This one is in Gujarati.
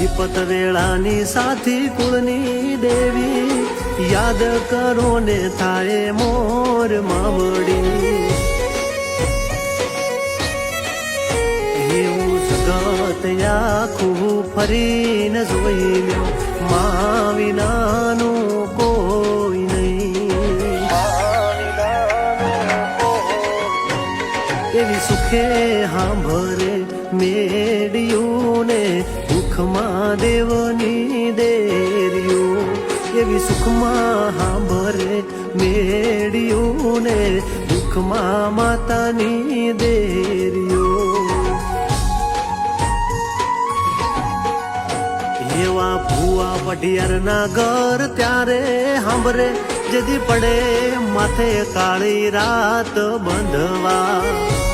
વિપત વેળાની સાથી કુળની દેવી યાદ કરો ને થાય મોર માવડી એવું જગત આખું ફરીને જોઈ લ્યો મા વિનાનું કોઈ નહીં એવી સુખે સાંભળે મેળ્યું ને દુઃખમાં દેવની દેર્યું એવી સુખમાં સાંભળે મેળ્યું ને દુઃખમાં માતાની દેર્યું એવા ભૂવા વઢિયારના ઘર ત્યારે સાંભળે જદી પડે માથે કાળી રાત બંધવા